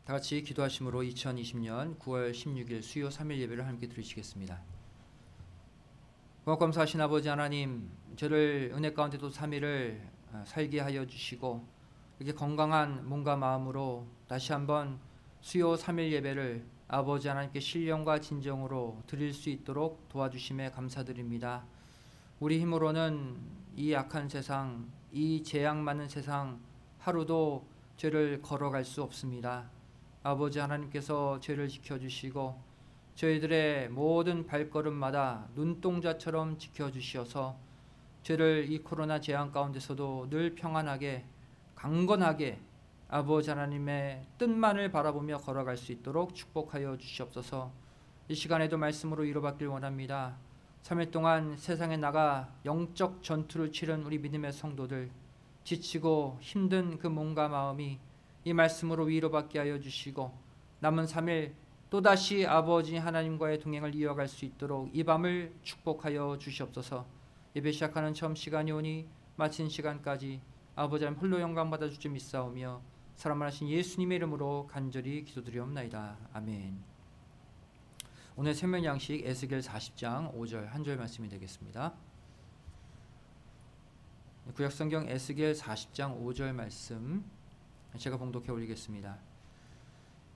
다 같이 기도하심으로 2020년 9월 16일 수요 3일 예배를 함께 드리시겠습니다. 고맙고 감사하신 아버지 하나님, 저를 은혜 가운데도 3일을 살게 하여 주시고 이렇게 건강한 몸과 마음으로 다시 한번 수요 3일 예배를 아버지 하나님께 신령과 진정으로 드릴 수 있도록 도와주심에 감사드립니다. 우리 힘으로는 이 악한 세상, 이 재앙 많은 세상 하루도 죄를 걸어갈 수 없습니다. 아버지 하나님께서 죄를 지켜주시고 저희들의 모든 발걸음마다 눈동자처럼 지켜주시어서 죄를 이 코로나 재앙 가운데서도 늘 평안하게 강건하게 아버지 하나님의 뜻만을 바라보며 걸어갈 수 있도록 축복하여 주시옵소서. 이 시간에도 말씀으로 위로받길 원합니다. 3일 동안 세상에 나가 영적 전투를 치른 우리 믿음의 성도들, 지치고 힘든 그 몸과 마음이 이 말씀으로 위로받게 하여 주시고 남은 3일 또다시 아버지 하나님과의 동행을 이어갈 수 있도록 이 밤을 축복하여 주시옵소서. 예배 시작하는 처음 시간이 오니 마친 시간까지 아버지 하나님 홀로 영광 받아주지 믿사오며 사랑을 하신 예수님의 이름으로 간절히 기도드리옵나이다. 아멘. 오늘 생명 양식 에스겔 40장 5절 한 절 말씀이 되겠습니다. 구약성경 에스겔 40장 5절 말씀 제가 봉독해 올리겠습니다.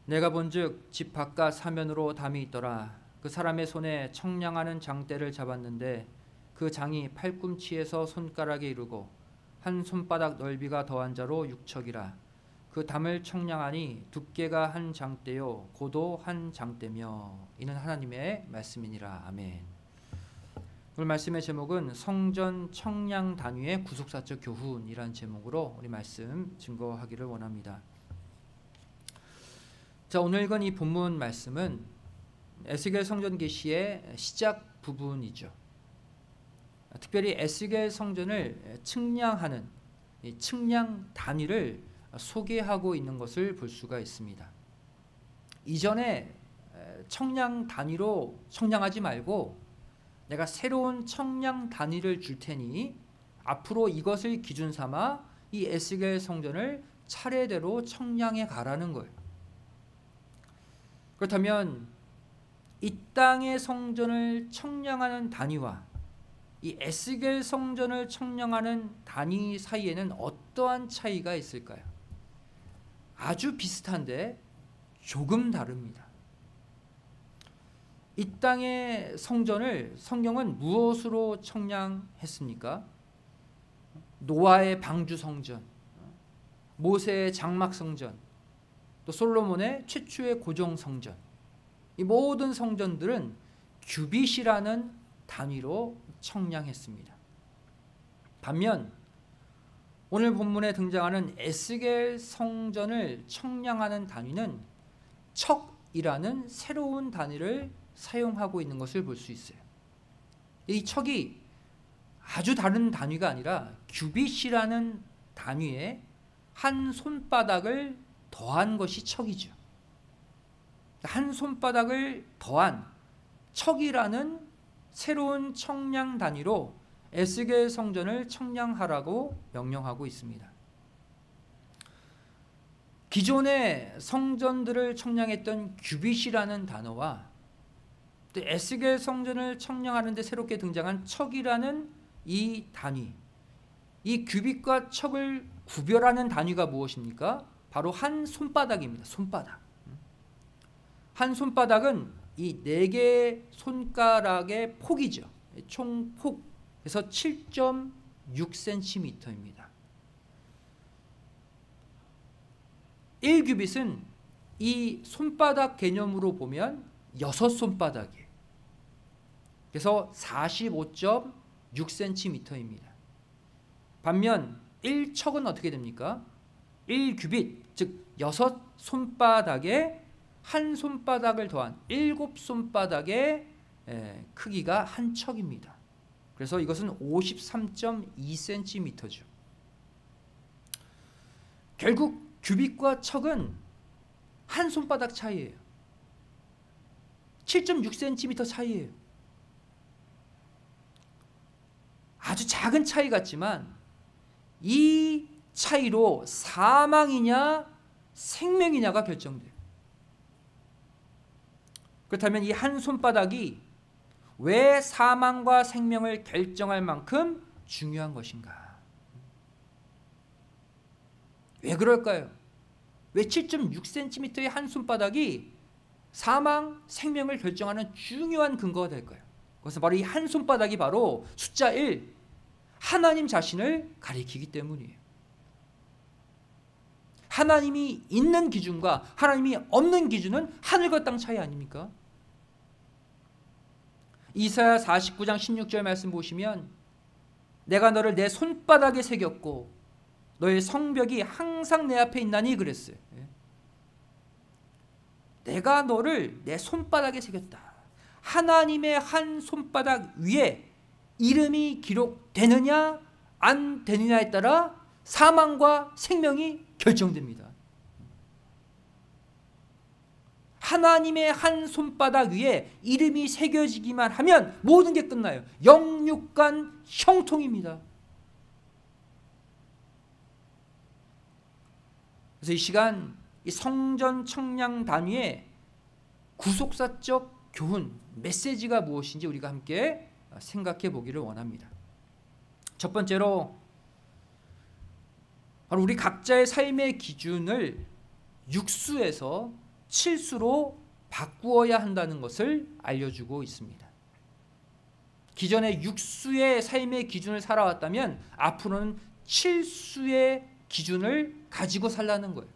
내가 본즉 집 바깥 사면으로 담이 있더라. 그 사람의 손에 청량하는 장대를 잡았는데 그 장이 팔꿈치에서 손가락에 이르고 한 손바닥 넓이가 더한 자로 6척이라. 그 담을 청량하니 두께가 한 장대요 고도 한 장대며. 이는 하나님의 말씀이니라. 아멘. 오늘 말씀의 제목은 성전 청량 단위의 구속사적 교훈이라는 제목으로 우리 말씀 증거하기를 원합니다. 자, 오늘 읽은 이 본문 말씀은 에스겔 성전 계시의 시작 부분이죠. 특별히 에스겔 성전을 측량하는 이 측량 단위를 소개하고 있는 것을 볼 수가 있습니다. 이전에 청량 단위로 청량하지 말고 내가 새로운 청량 단위를 줄 테니 앞으로 이것을 기준 삼아 이 에스겔 성전을 차례대로 청량해 가라는 거예요. 그렇다면 이 땅의 성전을 청량하는 단위와 이 에스겔 성전을 청량하는 단위 사이에는 어떠한 차이가 있을까요? 아주 비슷한데 조금 다릅니다. 이 땅의 성전을 성경은 무엇으로 청량했습니까? 노아의 방주 성전, 모세의 장막 성전, 또 솔로몬의 최초의 고정 성전, 이 모든 성전들은 규빗이라는 단위로 청량했습니다. 반면 오늘 본문에 등장하는 에스겔 성전을 청량하는 단위는 척이라는 새로운 단위를 사용하고 있는 것을 볼 수 있어요. 이 척이 아주 다른 단위가 아니라 규빗이라는 단위에 한 손바닥을 더한 것이 척이죠. 한 손바닥을 더한 척이라는 새로운 청량 단위로 에스겔 성전을 청량하라고 명령하고 있습니다. 기존의 성전들을 청량했던 규빗이라는 단어와 또 에스겔 성전을 청량하는 데 새롭게 등장한 척이라는 이 단위, 이 규빗과 척을 구별하는 단위가 무엇입니까? 바로 한 손바닥입니다. 손바닥. 한 손바닥은 이 4개의 손가락의 폭이죠. 총 폭. 그래서 7.6cm입니다. 1규빗은 이 손바닥 개념으로 보면 6손바닥이에요. 그래서 45.6cm입니다. 반면 1척은 어떻게 됩니까? 1규빗, 즉 6손바닥에 한 손바닥을 더한 7손바닥의 크기가 한 척입니다. 그래서 이것은 53.2cm죠. 결국 규빗과 척은 한 손바닥 차이예요. 7.6cm 차이예요. 아주 작은 차이 같지만 이 차이로 사망이냐 생명이냐가 결정돼요. 그렇다면 이 한 손바닥이 왜 사망과 생명을 결정할 만큼 중요한 것인가? 왜 그럴까요? 왜 7.6cm의 한 손바닥이 사망, 생명을 결정하는 중요한 근거가 될까요? 그것은 바로 이 한 손바닥이 바로 숫자 1, 하나님 자신을 가리키기 때문이에요. 하나님이 있는 기준과 하나님이 없는 기준은 하늘과 땅 차이 아닙니까? 이사야 49장 16절 말씀 보시면 내가 너를 내 손바닥에 새겼고 너의 성벽이 항상 내 앞에 있나니 그랬어요. 내가 너를 내 손바닥에 새겼다. 하나님의 한 손바닥 위에 이름이 기록되느냐 안 되느냐에 따라 사망과 생명이 결정됩니다. 하나님의 한 손바닥 위에 이름이 새겨지기만 하면 모든 게 끝나요. 영육간 형통입니다. 그래서 이 시간 이 성전 청량 단위의 구속사적 교훈, 메시지가 무엇인지 우리가 함께 생각해 보기를 원합니다. 첫 번째로 바로 우리 각자의 삶의 기준을 육수에서 칠수로 바꾸어야 한다는 것을 알려주고 있습니다. 기존에 육수의 삶의 기준을 살아왔다면 앞으로는 칠수의 기준을 가지고 살라는 거예요.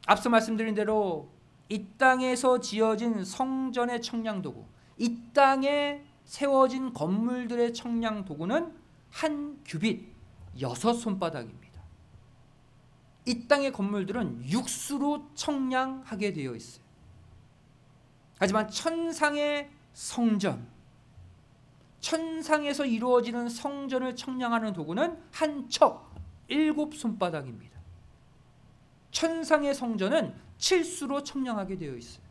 앞서 말씀드린 대로 이 땅에서 지어진 성전의 청량도구, 이 땅에 세워진 건물들의 청량도구는 한 규빗 6손바닥입니다. 이 땅의 건물들은 육수로 청량하게 되어 있어요. 하지만 천상의 성전, 천상에서 이루어지는 성전을 청량하는 도구는 한 척 7손바닥입니다. 천상의 성전은 칠수로 청량하게 되어 있어요.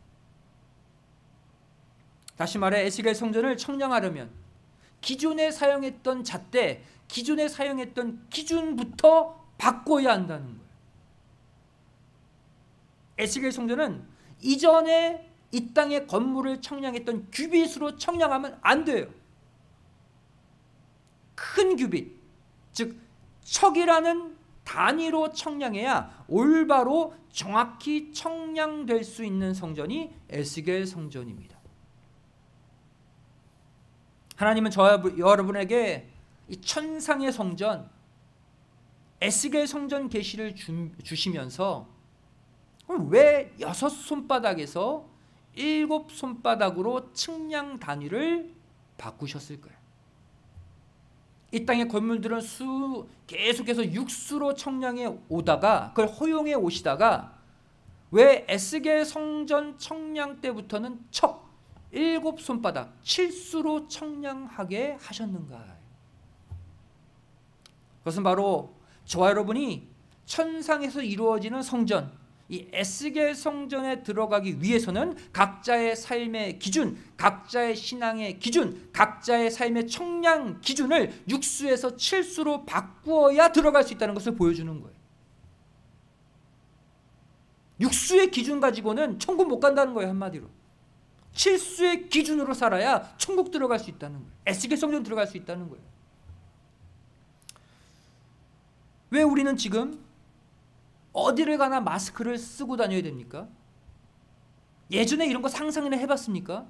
다시 말해 에스겔 성전을 청량하려면 기존에 사용했던 잣대, 기존에 사용했던 기준부터 바꿔야 한다는 거예요. 에스겔 성전은 이전에 이 땅의 건물을 청량했던 규빗으로 청량하면 안 돼요. 큰 규빗, 즉 척이라는 단위로 청량해야 올바로 정확히 청량될 수 있는 성전이 에스겔 성전입니다. 하나님은 저와 여러분에게 이 천상의 성전, 에스겔 성전 계시를 주시면서 왜 6손바닥에서 7손바닥으로 측량 단위를 바꾸셨을까요? 이 땅의 건물들은 계속해서 육수로 청량해 오다가 그걸 허용해 오시다가 왜 에스겔 성전 청량 때부터는 척 7손바닥 7수로 청량하게 하셨는가? 그것은 바로 저와 여러분이 천상에서 이루어지는 성전, 이 에스겔 성전에 들어가기 위해서는 각자의 삶의 기준, 각자의 신앙의 기준, 각자의 삶의 청량 기준을 육수에서 칠수로 바꾸어야 들어갈 수 있다는 것을 보여주는 거예요. 육수의 기준 가지고는 천국 못 간다는 거예요. 한마디로 칠수의 기준으로 살아야 천국 들어갈 수 있다는 거예요. 에스겔 성전 들어갈 수 있다는 거예요. 왜 우리는 지금 어디를 가나 마스크를 쓰고 다녀야 됩니까? 예전에 이런 거 상상이나 해봤습니까?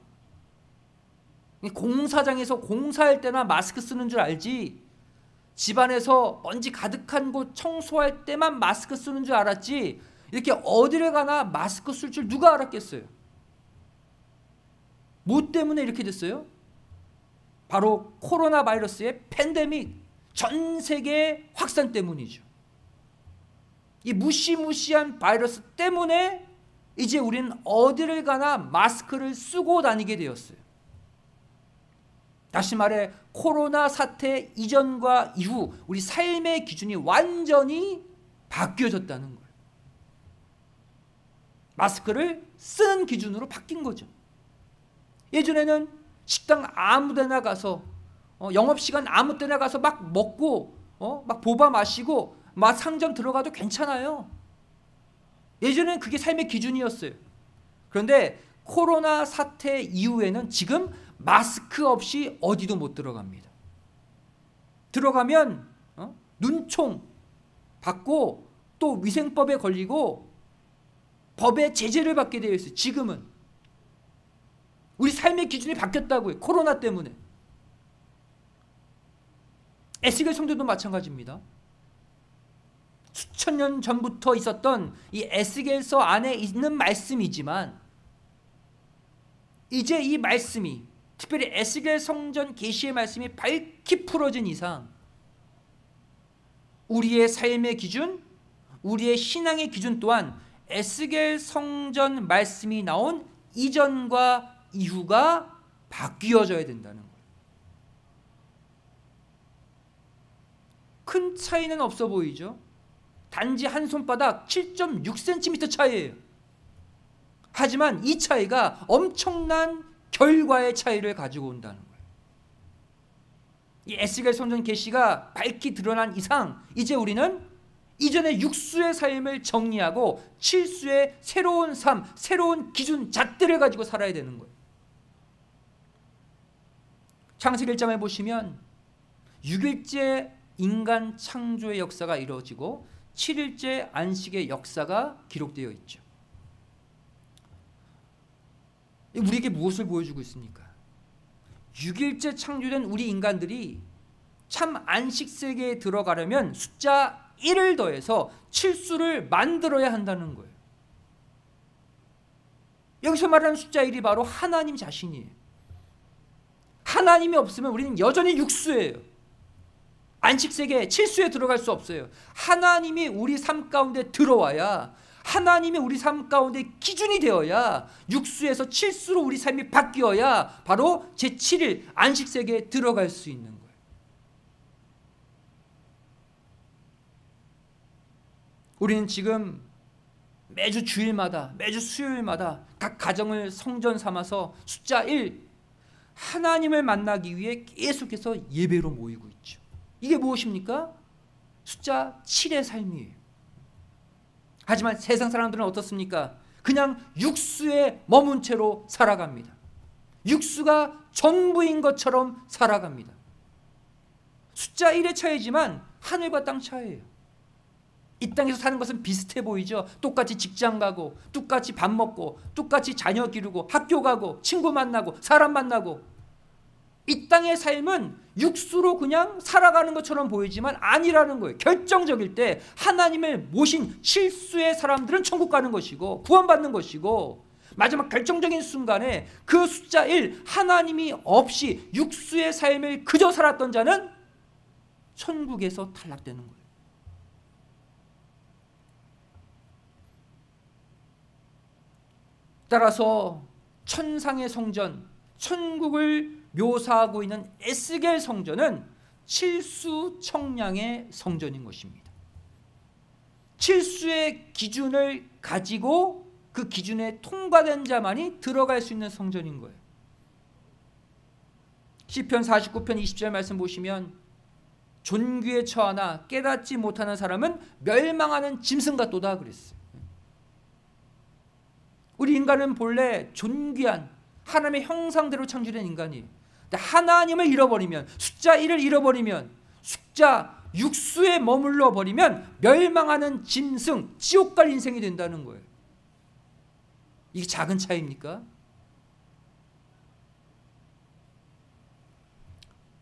공사장에서 공사할 때나 마스크 쓰는 줄 알지, 집안에서 먼지 가득한 곳 청소할 때만 마스크 쓰는 줄 알았지, 이렇게 어디를 가나 마스크 쓸 줄 누가 알았겠어요? 뭐 때문에 이렇게 됐어요? 바로 코로나 바이러스의 팬데믹, 전 세계 확산 때문이죠. 이 무시무시한 바이러스 때문에 이제 우리는 어디를 가나 마스크를 쓰고 다니게 되었어요. 다시 말해 코로나 사태 이전과 이후 우리 삶의 기준이 완전히 바뀌어졌다는 거예요. 마스크를 쓰는 기준으로 바뀐 거죠. 예전에는 식당 아무 데나 가서 영업시간 아무 때나 가서 막 먹고 막 보바 마시고 막 상점 들어가도 괜찮아요. 예전에는 그게 삶의 기준이었어요. 그런데 코로나 사태 이후에는 지금 마스크 없이 어디도 못 들어갑니다. 들어가면 눈총 받고 또 위생법에 걸리고 법의 제재를 받게 되어 있어요. 지금은 우리 삶의 기준이 바뀌었다고요. 코로나 때문에. 에스겔 성전도 마찬가지입니다. 수천 년 전부터 있었던 이 에스겔서 안에 있는 말씀이지만 이제 이 말씀이, 특별히 에스겔 성전 계시의 말씀이 밝히 풀어진 이상 우리의 삶의 기준, 우리의 신앙의 기준 또한 에스겔 성전 말씀이 나온 이전과 이후가 바뀌어져야 된다는 거예요. 큰 차이는 없어 보이죠? 단지 한 손바닥 7.6cm 차이예요. 하지만 이 차이가 엄청난 결과의 차이를 가지고 온다는 거예요. 이 에스겔 성전 계시가 밝히 드러난 이상 이제 우리는 이전의 육수의 삶을 정리하고 칠수의 새로운 삶, 새로운 기준, 잣대를 가지고 살아야 되는 거예요. 창세기 1장에 보시면 6일째 인간 창조의 역사가 이루어지고 7일째 안식의 역사가 기록되어 있죠. 우리에게 무엇을 보여주고 있습니까? 6일째 창조된 우리 인간들이 참 안식 세계에 들어가려면 숫자 1을 더해서 칠수를 만들어야 한다는 거예요. 여기서 말하는 숫자 1이 바로 하나님 자신이에요. 하나님이 없으면 우리는 여전히 육수예요. 안식세계 칠수에 들어갈 수 없어요. 하나님이 우리 삶 가운데 들어와야, 하나님이 우리 삶 가운데 기준이 되어야, 육수에서 칠수로 우리 삶이 바뀌어야 바로 제7일 안식세계에 들어갈 수 있는 거예요. 우리는 지금 매주 주일마다, 매주 수요일마다 각 가정을 성전 삼아서 숫자 1, 하나님을 만나기 위해 계속해서 예배로 모이고 있죠. 이게 무엇입니까? 숫자 7의 삶이에요. 하지만 세상 사람들은 어떻습니까? 그냥 육수에 머문 채로 살아갑니다. 육수가 전부인 것처럼 살아갑니다. 숫자 1의 차이지만 하늘과 땅 차이예요. 이 땅에서 사는 것은 비슷해 보이죠. 똑같이 직장 가고, 똑같이 밥 먹고, 똑같이 자녀 기르고, 학교 가고, 친구 만나고, 사람 만나고. 이 땅의 삶은 육수로 그냥 살아가는 것처럼 보이지만 아니라는 거예요. 결정적일 때 하나님을 모신 실수의 사람들은 천국 가는 것이고 구원받는 것이고, 마지막 결정적인 순간에 그 숫자 1, 하나님이 없이 육수의 삶을 그저 살았던 자는 천국에서 탈락되는 거예요. 따라서 천상의 성전, 천국을 묘사하고 있는 에스겔 성전은 칠수청량의 성전인 것입니다. 칠수의 기준을 가지고 그 기준에 통과된 자만이 들어갈 수 있는 성전인 거예요. 시편 49편 20절 말씀 보시면 존귀에 처하나 깨닫지 못하는 사람은 멸망하는 짐승 같도다 그랬어요. 우리 인간은 본래 존귀한 하나님의 형상대로 창조된 인간이에요. 근데 하나님을 잃어버리면, 숫자 1을 잃어버리면, 숫자 육수에 머물러 버리면 멸망하는 짐승, 지옥 갈 인생이 된다는 거예요. 이게 작은 차이입니까?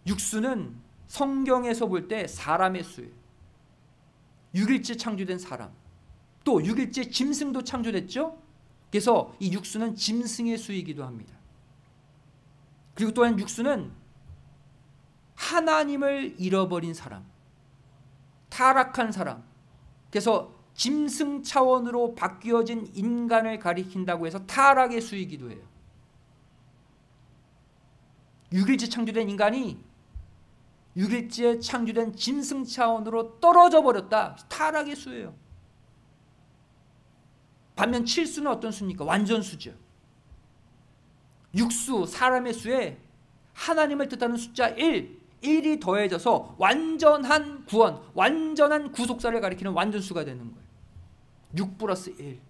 육수는 성경에서 볼 때 사람의 수예요. 6일째 창조된 사람, 또 6일째 짐승도 창조됐죠. 그래서 이 육수는 짐승의 수이기도 합니다. 그리고 또한 육수는 하나님을 잃어버린 사람, 타락한 사람, 그래서 짐승 차원으로 바뀌어진 인간을 가리킨다고 해서 타락의 수이기도 해요. 6일째 창조된 인간이 6일째 창조된 짐승 차원으로 떨어져 버렸다. 타락의 수예요. 반면 칠수는 어떤 수입니까? 완전 수죠. 육수, 사람의 수에 하나님을 뜻하는 숫자 1이 더해져서 완전한 구원, 완전한 구속사를 가리키는 완전수가 되는 거예요. 6 플러스 1.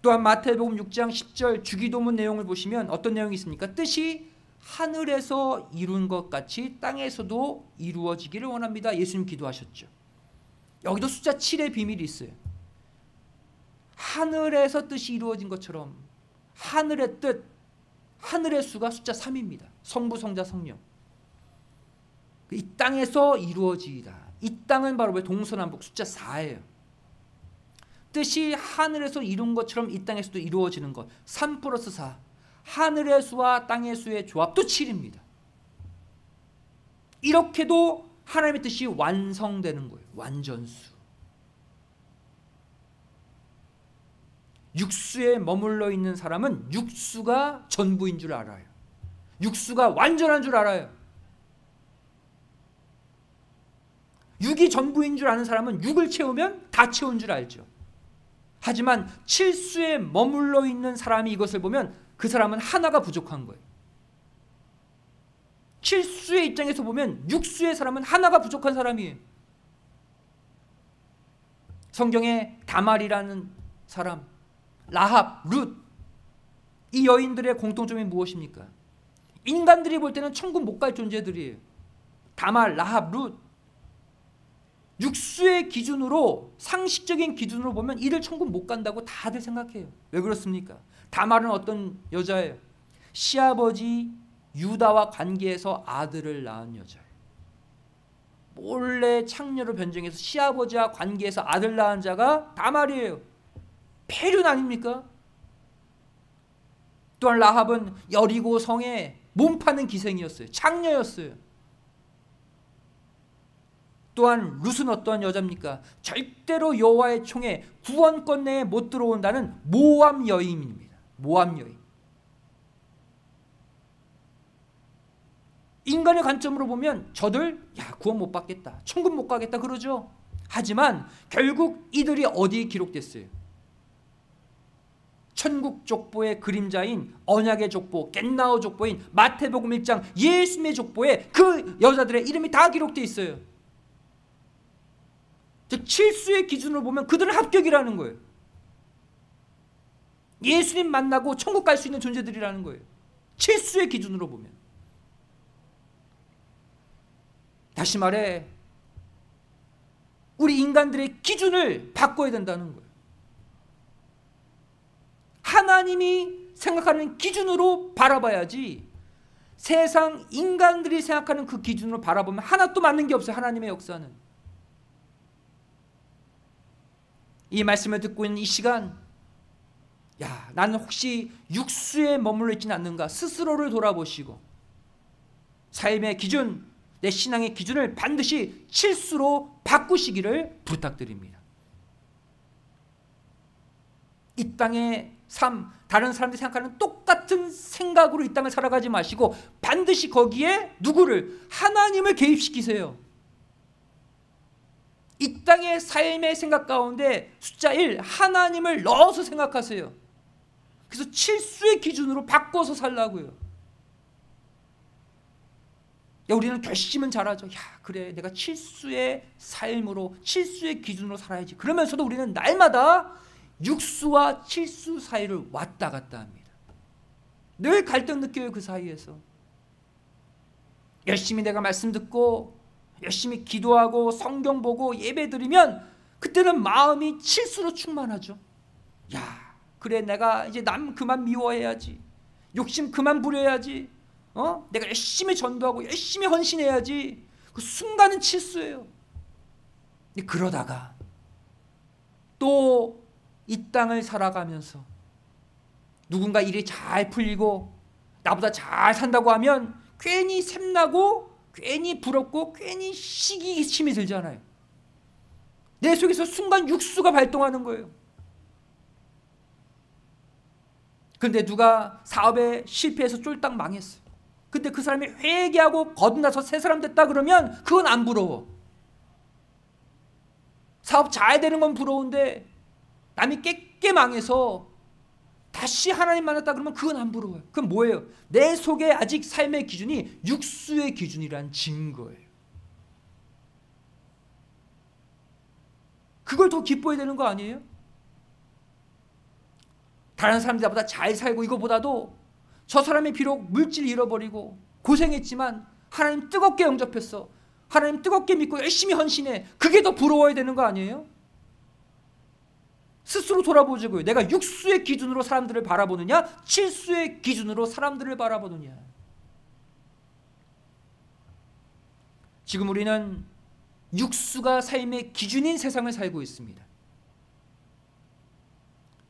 또한 마태복음 6장 10절 주기도문 내용을 보시면 어떤 내용이 있습니까? 뜻이 하늘에서 이룬 것 같이 땅에서도 이루어지기를 원합니다. 예수님 기도하셨죠. 여기도 숫자 7의 비밀이 있어요. 하늘에서 뜻이 이루어진 것처럼 하늘의 뜻, 하늘의 수가 숫자 3입니다. 성부, 성자, 성령. 이 땅에서 이루어지이다. 이 땅은 바로 왜 동서남북 숫자 4예요. 뜻이 하늘에서 이룬 것처럼 이 땅에서도 이루어지는 것. 3 플러스 4. 하늘의 수와 땅의 수의 조합도 7입니다. 이렇게도 하나님의 뜻이 완성되는 거예요. 완전수. 육수에 머물러 있는 사람은 육수가 전부인 줄 알아요. 육수가 완전한 줄 알아요. 육이 전부인 줄 아는 사람은 육을 채우면 다 채운 줄 알죠. 하지만 칠수에 머물러 있는 사람이 이것을 보면 그 사람은 하나가 부족한 거예요. 칠수의 입장에서 보면 육수의 사람은 하나가 부족한 사람이에요. 성경에 다말이라는 사람, 라합, 룻, 이 여인들의 공통점이 무엇입니까? 인간들이 볼 때는 천국 못 갈 존재들이에요. 다말, 라합, 룻. 육수의 기준으로, 상식적인 기준으로 보면 이들 천국 못 간다고 다들 생각해요. 왜 그렇습니까? 다말은 어떤 여자예요? 시아버지 유다와 관계해서 아들을 낳은 여자예요. 몰래 창녀로 변정해서 시아버지와 관계해서 아들 낳은 자가 다말이에요. 폐륜 아닙니까? 또한 라합은 여리고 성에 몸 파는 기생이었어요. 창녀였어요. 또한 룻은 어떠한 여자입니까? 절대로 여호와의 총에 구원권 내에 못 들어온다는 모압 여인입니다. 모압 여인. 인간의 관점으로 보면 저들 구원 못 받겠다, 천국 못 가겠다 그러죠. 하지만 결국 이들이 어디에 기록됐어요? 천국 족보의 그림자인 언약의 족보, 겟나오 족보인 마태복음 1장 예수님의 족보에 그 여자들의 이름이 다 기록되어 있어요. 즉 칠수의 기준으로 보면 그들은 합격이라는 거예요. 예수님 만나고 천국 갈 수 있는 존재들이라는 거예요. 칠수의 기준으로 보면. 다시 말해 우리 인간들의 기준을 바꿔야 된다는 거예요. 하나님이 생각하는 기준으로 바라봐야지 세상 인간들이 생각하는 그 기준으로 바라보면 하나도 맞는 게 없어요. 하나님의 역사는. 이 말씀을 듣고 있는 이 시간, 나는 혹시 육수에 머물러 있지는 않는가 스스로를 돌아보시고 삶의 기준, 내 신앙의 기준을 반드시 칠수로 바꾸시기를 부탁드립니다. 이 땅의 삶, 다른 사람들이 생각하는 똑같은 생각으로 이 땅을 살아가지 마시고 반드시 거기에 누구를? 하나님을 개입시키세요. 이 땅의 삶의 생각 가운데 숫자 1, 하나님을 넣어서 생각하세요. 그래서 칠수의 기준으로 바꿔서 살라고요. 우리는 결심은 잘하죠. 그래, 내가 칠수의 삶으로, 칠수의 기준으로 살아야지. 그러면서도 우리는 날마다 육수와 칠수 사이를 왔다 갔다 합니다. 늘 갈등 느껴요. 그 사이에서. 열심히 내가 말씀 듣고 열심히 기도하고 성경 보고 예배 드리면 그때는 마음이 칠수로 충만하죠. 그래, 내가 이제 남 그만 미워해야지, 욕심 그만 부려야지, 내가 열심히 전도하고 열심히 헌신해야지. 그 순간은 칠수예요. 그러다가 또 이 땅을 살아가면서 누군가 일이 잘 풀리고 나보다 잘 산다고 하면 괜히 샘나고 괜히 부럽고 괜히 시기심이 들잖아요. 내 속에서 순간 육수가 발동하는 거예요. 그런데 누가 사업에 실패해서 쫄딱 망했어요. 근데 그 사람이 회개하고 거듭나서 새 사람 됐다 그러면 그건 안 부러워. 사업 잘 되는 건 부러운데 남이 깨끗 망해서 다시 하나님 만났다 그러면 그건 안 부러워요. 그건 뭐예요? 내 속에 아직 삶의 기준이 육수의 기준이란 증거예요. 그걸 더 기뻐해야 되는 거 아니에요? 다른 사람들 보다 잘 살고 이거보다도 저 사람이 비록 물질 잃어버리고 고생했지만 하나님 뜨겁게 영접했어. 하나님 뜨겁게 믿고 열심히 헌신해. 그게 더 부러워야 되는 거 아니에요? 스스로 돌아보자고요. 내가 육수의 기준으로 사람들을 바라보느냐, 칠수의 기준으로 사람들을 바라보느냐. 지금 우리는 육수가 삶의 기준인 세상을 살고 있습니다.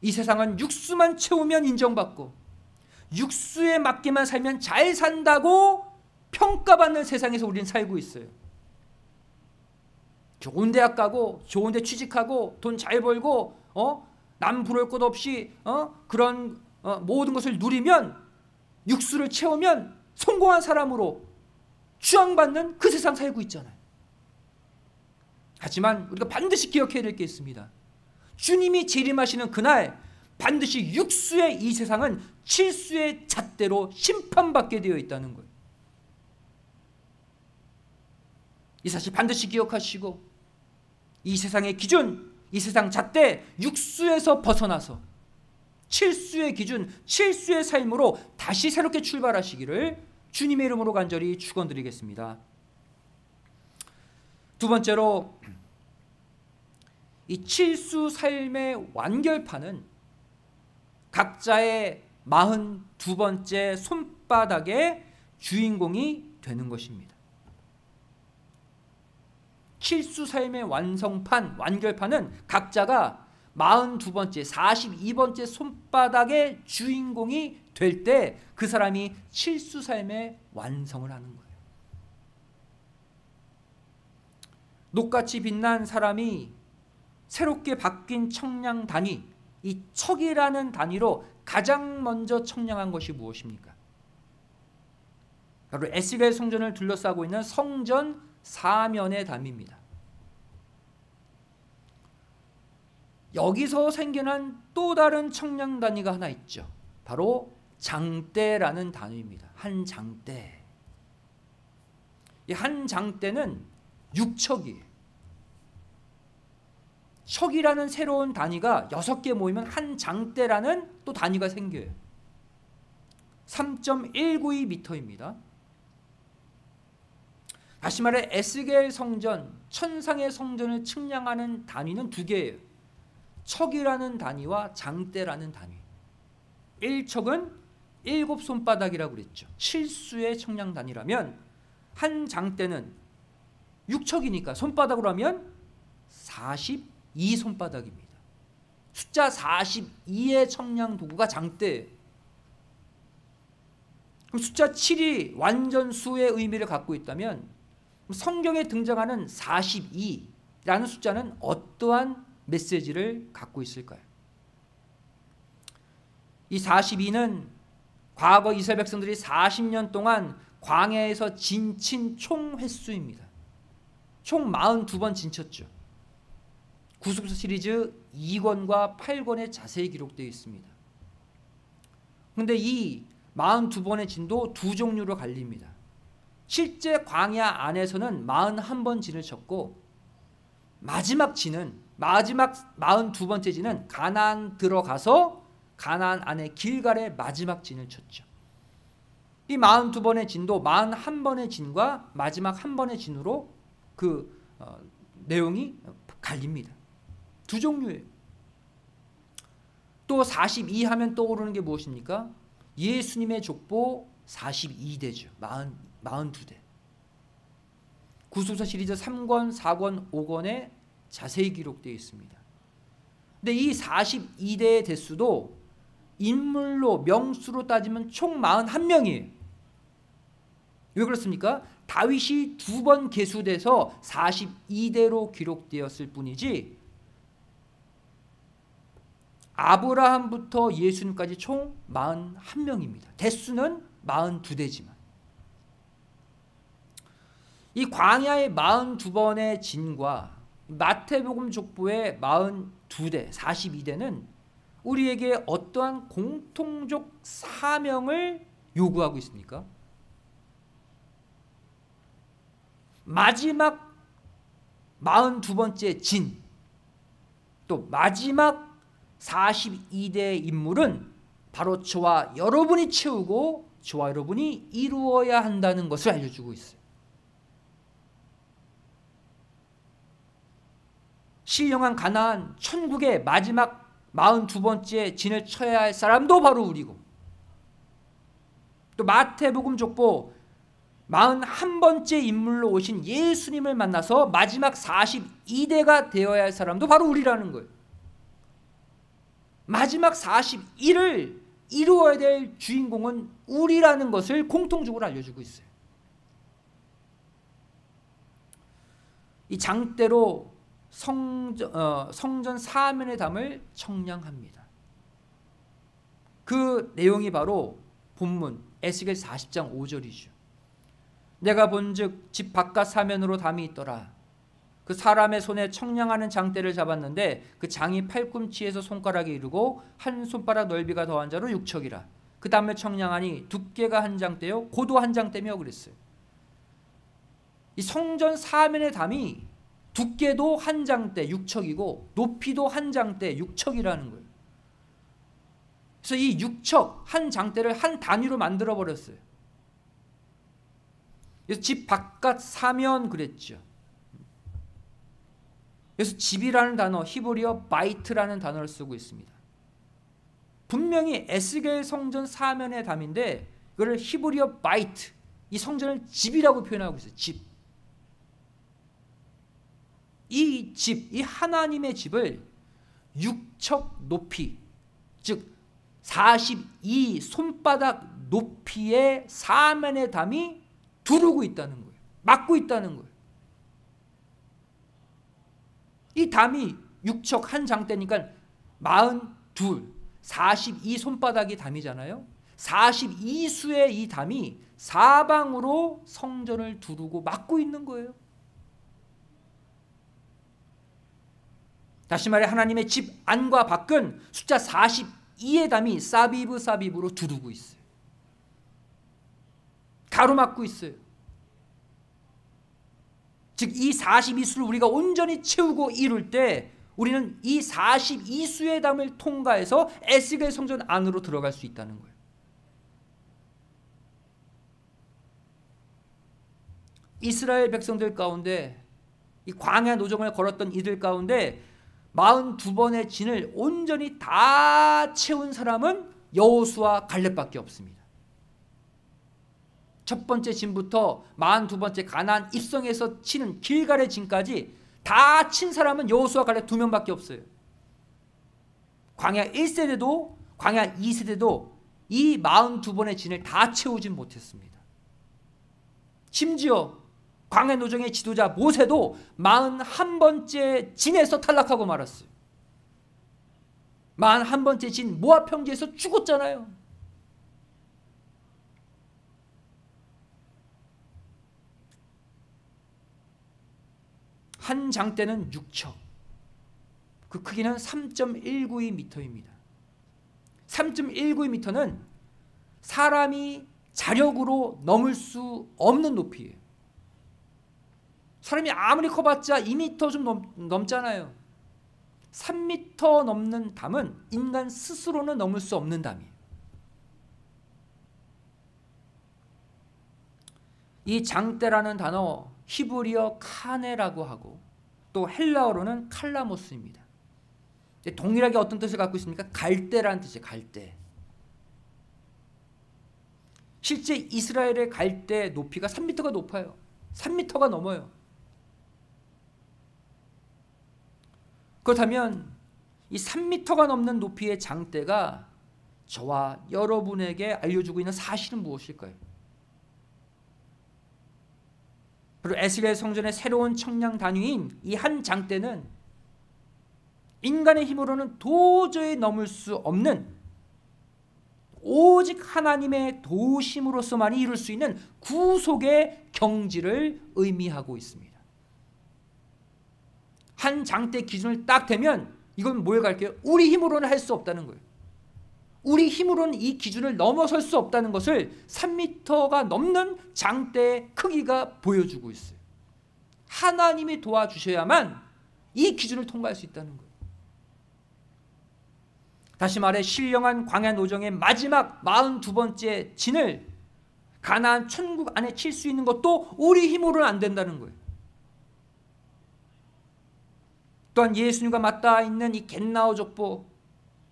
이 세상은 육수만 채우면 인정받고 육수에 맞게만 살면 잘 산다고 평가받는 세상에서 우리는 살고 있어요. 좋은 대학 가고 좋은 데 취직하고 돈 잘 벌고 남 부러울 것 없이 그런 모든 것을 누리면 육수를 채우면 성공한 사람으로 추앙받는 그 세상 살고 있잖아요. 하지만 우리가 반드시 기억해야 될 게 있습니다. 주님이 재림하시는 그날 반드시 육수의 이 세상은 칠수의 잣대로 심판받게 되어 있다는 거예요. 이 사실 반드시 기억하시고 이 세상의 기준, 이 세상 잣대 육수에서 벗어나서 칠수의 기준, 칠수의 삶으로 다시 새롭게 출발하시기를 주님의 이름으로 간절히 축원드리겠습니다. 두 번째로 이 칠수 삶의 완결판은 각자의 42번째 손바닥의 주인공이 되는 것입니다. 칠수 삶의 완성판, 완결판은 각자가 42번째, 42번째 손바닥의 주인공이 될 때 그 사람이 칠수 삶의 완성을 하는 거예요. 녹같이 빛난 사람이 새롭게 바뀐 청량 단위, 이 척이라는 단위로 가장 먼저 청량한 것이 무엇입니까? 바로 에스겔 성전을 둘러싸고 있는 성전 사면의 담입니다. 여기서 생겨난 또 다른 청량 단위가 하나 있죠. 바로 장대라는 단위입니다. 한 장대. 이 한 장대는 6척이에요. 척이라는 새로운 단위가 6개 모이면 한 장대라는 또 단위가 생겨요. 3.192m입니다. 다시 말해 에스겔 성전, 천상의 성전을 측량하는 단위는 두 개예요. 척이라는 단위와 장대라는 단위. 1척은 7손바닥이라고 그랬죠. 칠수의 청량 단위라면 한 장대는 6척이니까 손바닥으로 하면 42손바닥입니다. 숫자 42의 청량 도구가 장대예요. 그럼 숫자 7이 완전수의 의미를 갖고 있다면 성경에 등장하는 42라는 숫자는 어떠한 메시지를 갖고 있을까요? 이 42는 과거 이스라엘 백성들이 40년 동안 광야에서 진친 총 횟수입니다. 총 42번 진쳤죠. 구속서 시리즈 2권과 8권에 자세히 기록되어 있습니다. 그런데 이 42번의 진도 두 종류로 갈립니다. 실제 광야 안에서는 41번 진을 쳤고 마지막 42번째 진은 가나안 들어가서 가나안 안에 길갈의 마지막 진을 쳤죠. 이 42번의 진도 41번의 진과 마지막 한 번의 진으로 그 내용이 갈립니다. 두 종류예요. 또 42 하면 떠오르는 게 무엇입니까? 예수님의 족보 42대죠. 42대. 구속서 시리즈 3권, 4권, 5권에 자세히 기록되어 있습니다. 근데 이 42대의 대수도 인물로 명수로 따지면 총 41명이에요. 왜 그렇습니까? 다윗이 2번 계수돼서 42대로 기록되었을 뿐이지 아브라함부터 예수님까지 총 41명입니다. 대수는 42대지만 이 광야의 42번의 진과 마태복음 족보의 42대, 42대는 우리에게 어떠한 공통적 사명을 요구하고 있습니까? 마지막 42번째 진, 또 마지막 42대의 인물은 바로 저와 여러분이 채우고 저와 여러분이 이루어야 한다는 것을 알려주고 있어요. 신령한 가나안 천국의 마지막 42번째 진을 쳐야 할 사람도 바로 우리고, 또 마태복음 족보 41번째 인물로 오신 예수님을 만나서 마지막 42대가 되어야 할 사람도 바로 우리라는 거예요. 마지막 41을 이루어야 될 주인공은 우리라는 것을 공통적으로 알려주고 있어요. 이 장대로 성전 사면의 담을 청량합니다. 그 내용이 바로 본문 에스겔 40장 5절이죠. 내가 본즉 집 바깥 사면으로 담이 있더라. 그 사람의 손에 청량하는 장대를 잡았는데 그 장이 팔꿈치에서 손가락에 이르고 한 손바닥 넓이가 더한 자로 6척이라. 그 담을 청량하니 두께가 한 장대요 고도 한 장대며 그랬어요. 이 성전 사면의 담이 두께도 한 장대 6척이고 높이도 한 장대 6척이라는 거예요. 그래서 이 6척 한 장대를 한 단위로 만들어 버렸어요. 그래서 집 바깥 사면 그랬죠. 그래서 집이라는 단어 히브리어 바이트라는 단어를 쓰고 있습니다. 분명히 에스겔 성전 사면의 담인데 그걸 히브리어 바이트, 이 성전을 집이라고 표현하고 있어요. 집. 이 집, 이 하나님의 집을 6척 높이, 즉 42 손바닥 높이의 사면의 담이 두르고 있다는 거예요. 막고 있다는 거예요. 이 담이 6척 한 장대니까 42, 42 손바닥이 담이잖아요. 42수의 이 담이 사방으로 성전을 두르고 막고 있는 거예요. 다시 말해 하나님의 집 안과 밖은 숫자 42의 담이 사비브 사비브로 두르고 있어요. 가로막고 있어요. 즉 이 42수를 우리가 온전히 채우고 이룰 때 우리는 이 42수의 담을 통과해서 에스겔 성전 안으로 들어갈 수 있다는 거예요. 이스라엘 백성들 가운데 이 광야 노정을 걸었던 이들 가운데 42번의 진을 온전히 다 채운 사람은 여호수아 갈렙밖에 없습니다. 첫 번째 진부터 42번째 가나안 입성에서 치는 길갈의 진까지 다 친 사람은 여호수아 갈렙 2명밖에 없어요. 광야 1세대도 광야 2세대도 이 42번의 진을 다 채우진 못했습니다. 심지어 광야 노정의 지도자 모세도 41번째 진에서 탈락하고 말았어요. 41번째 진 모압 평지에서 죽었잖아요. 한 장대는 6척, 그 크기는 3.192m입니다. 3.192m는 사람이 자력으로 넘을 수 없는 높이예요. 사람이 아무리 커봤자 2m 좀 넘잖아요. 3m 넘는 담은 인간 스스로는 넘을 수 없는 담이에요. 이 장대라는 단어 히브리어 카네라고 하고 또 헬라어로는 칼라모스입니다. 동일하게 어떤 뜻을 갖고 있습니까? 갈대라는 뜻이에요. 갈대. 실제 이스라엘의 갈대 높이가 3m가 높아요. 3m가 넘어요. 그렇다면 이 3m가 넘는 높이의 장대가 저와 여러분에게 알려주고 있는 사실은 무엇일까요? 그리고 에스겔 성전의 새로운 청량 단위인 이 한 장대는 인간의 힘으로는 도저히 넘을 수 없는 오직 하나님의 도우심으로서만이 이룰 수 있는 구속의 경지를 의미하고 있습니다. 한 장대 기준을 딱 대면 이건 뭘 갈게요? 우리 힘으로는 할 수 없다는 거예요. 우리 힘으로는 이 기준을 넘어설 수 없다는 것을 3m가 넘는 장대의 크기가 보여주고 있어요. 하나님이 도와주셔야만 이 기준을 통과할 수 있다는 거예요. 다시 말해 신령한 광야 노정의 마지막 42번째 진을 가나안 천국 안에 칠 수 있는 것도 우리 힘으로는 안 된다는 거예요. 또한 예수님과 맞닿아 있는 이 겟나오 족보,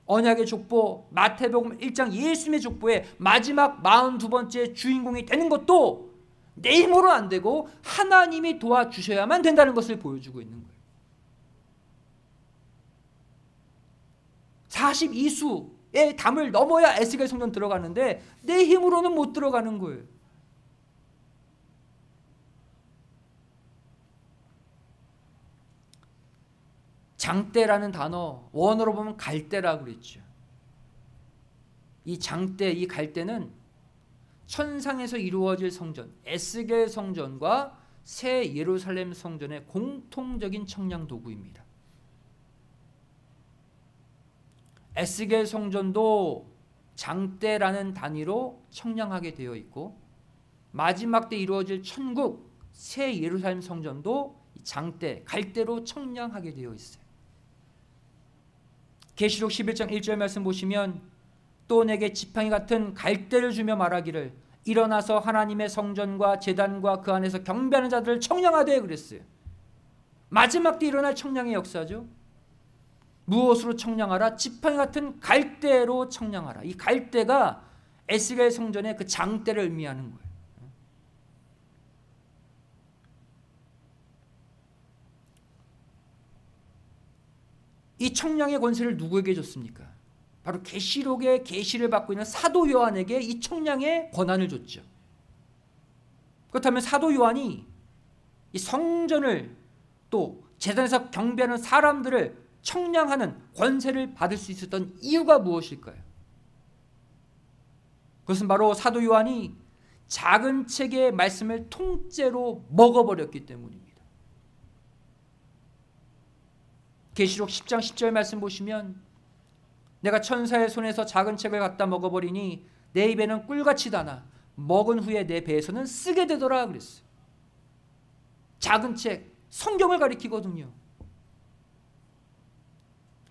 언약의 족보, 마태복음 1장 예수님의 족보의 마지막 42번째 주인공이 되는 것도 내 힘으로는 안 되고 하나님이 도와주셔야만 된다는 것을 보여주고 있는 거예요. 42수의 담을 넘어야 에스겔 성전 들어가는데 내 힘으로는 못 들어가는 거예요. 장대라는 단어 원어로 보면 갈대라고 그랬죠. 이 장대, 이 갈대는 천상에서 이루어질 성전, 에스겔 성전과 새 예루살렘 성전의 공통적인 청량 도구입니다. 에스겔 성전도 장대라는 단위로 청량하게 되어 있고 마지막 때 이루어질 천국 새 예루살렘 성전도 장대, 갈대로 청량하게 되어 있어요. 계시록 11장 1절 말씀 보시면 또 내게 지팡이 같은 갈대를 주며 말하기를 일어나서 하나님의 성전과 제단과 그 안에서 경배하는 자들을 청량하되 그랬어요. 마지막 때 일어날 청량의 역사죠. 무엇으로 청량하라? 지팡이 같은 갈대로 청량하라. 이 갈대가 에스겔 성전의 그 장대를 의미하는 거예요. 이 청량의 권세를 누구에게 줬습니까? 바로 계시록의 계시를 받고 있는 사도 요한에게 이 청량의 권한을 줬죠. 그렇다면 사도 요한이 이 성전을 또 제단에서 경배하는 사람들을 청량하는 권세를 받을 수 있었던 이유가 무엇일까요? 그것은 바로 사도 요한이 작은 책의 말씀을 통째로 먹어버렸기 때문입니다. 계시록 10장 10절 말씀 보시면 내가 천사의 손에서 작은 책을 갖다 먹어버리니 내 입에는 꿀같이 다나 먹은 후에 내 배에서는 쓰게 되더라 그랬어요. 작은 책, 성경을 가리키거든요.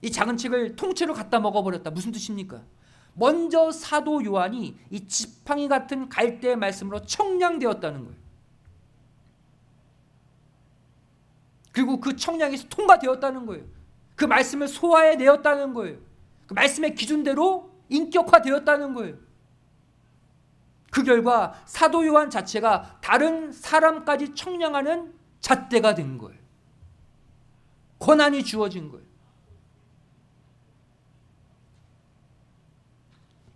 이 작은 책을 통째로 갖다 먹어버렸다. 무슨 뜻입니까? 먼저 사도 요한이 이 지팡이 같은 갈대의 말씀으로 청량되었다는 거예요. 그리고 그 청량에서 통과되었다는 거예요. 그 말씀을 소화해내었다는 거예요. 그 말씀의 기준대로 인격화되었다는 거예요. 그 결과 사도 요한 자체가 다른 사람까지 청량하는 잣대가 된 거예요. 권한이 주어진 거예요.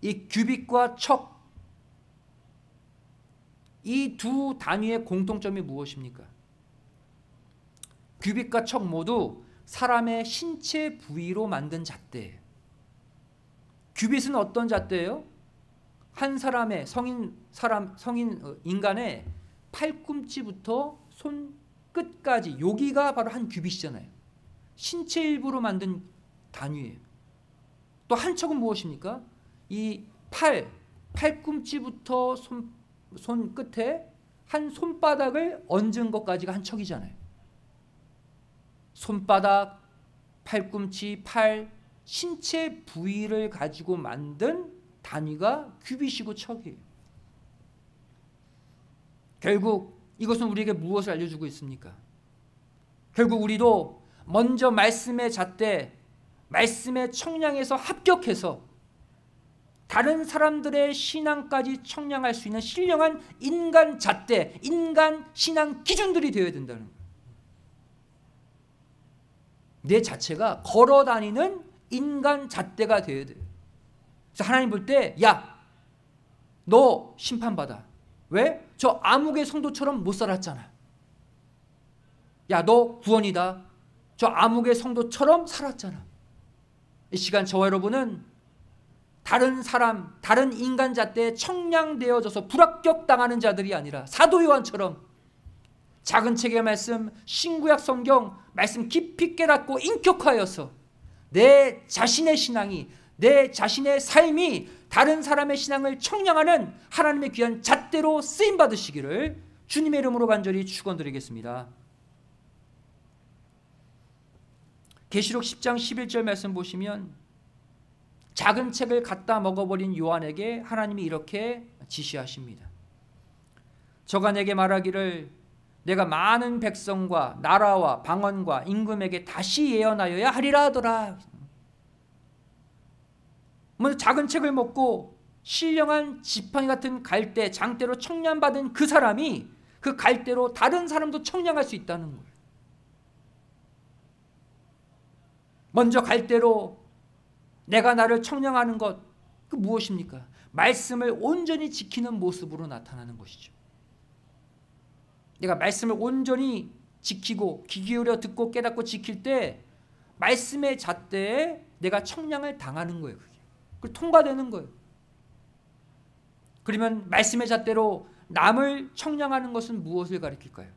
이 규빗과 척, 이 두 단위의 공통점이 무엇입니까? 규빗과 척 모두 사람의 신체 부위로 만든 잣대예요. 규빗은 어떤 잣대예요? 한 사람의 성인 인간의 팔꿈치부터 손끝까지 여기가 바로 한 규빗이잖아요. 신체 일부로 만든 단위예요. 또 한 척은 무엇입니까? 이 팔꿈치부터 손끝에 한 손바닥을 얹은 것까지가 한 척이잖아요. 손바닥, 팔꿈치, 팔, 신체 부위를 가지고 만든 단위가 규빗이고 척이에요. 결국 이것은 우리에게 무엇을 알려주고 있습니까? 결국 우리도 먼저 말씀의 잣대, 말씀의 청량에서 합격해서 다른 사람들의 신앙까지 청량할 수 있는 신령한 인간 잣대, 인간 신앙 기준들이 되어야 된다는 거예요. 내 자체가 걸어다니는 인간 잣대가 되어야 돼요. 그래서 하나님 볼 때, 야, 너 심판받아. 왜? 저 아무개 성도처럼 못 살았잖아. 야, 너 구원이다. 저 아무개 성도처럼 살았잖아. 이 시간 저와 여러분은 다른 사람, 다른 인간 잣대에 청량되어져서 불합격당하는 자들이 아니라 사도 요한처럼 작은 책의 말씀, 신구약 성경 말씀 깊이 깨닫고 인격화하여서 내 자신의 신앙이, 내 자신의 삶이 다른 사람의 신앙을 청량하는 하나님의 귀한 잣대로 쓰임받으시기를 주님의 이름으로 간절히 축원드리겠습니다. 계시록 10장 11절 말씀 보시면 작은 책을 갖다 먹어버린 요한에게 하나님이 이렇게 지시하십니다. 저가 내게 말하기를 내가 많은 백성과 나라와 방언과 임금에게 다시 예언하여야 하리라 하더라. 먼저 작은 책을 먹고 신령한 지팡이 같은 갈대, 장대로 청량받은 그 사람이 그 갈대로 다른 사람도 청량할 수 있다는 거예요. 먼저 갈대로 내가 나를 청량하는 것, 그 무엇입니까? 말씀을 온전히 지키는 모습으로 나타나는 것이죠. 내가 말씀을 온전히 지키고 귀 기울여 듣고 깨닫고 지킬 때 말씀의 잣대에 내가 청량을 당하는 거예요. 그게 통과되는 거예요. 그러면 말씀의 잣대로 남을 청량하는 것은 무엇을 가리킬까요?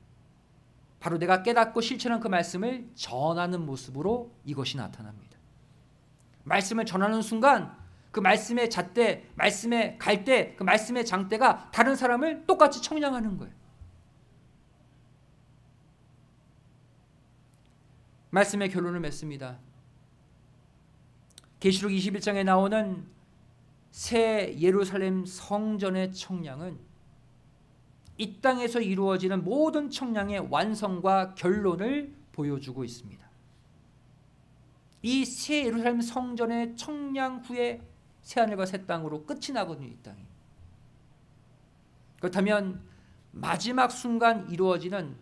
바로 내가 깨닫고 실천한 그 말씀을 전하는 모습으로 이것이 나타납니다. 말씀을 전하는 순간 그 말씀의 잣대, 말씀의 갈대, 그 말씀의 장대가 다른 사람을 똑같이 청량하는 거예요. 말씀의 결론을 맺습니다. 계시록 21장에 나오는 새 예루살렘 성전의 청량은 이 땅에서 이루어지는 모든 청량의 완성과 결론을 보여주고 있습니다. 이 새 예루살렘 성전의 청량 후에 새하늘과 새 땅으로 끝이 나거든요. 이 땅이. 그렇다면 마지막 순간 이루어지는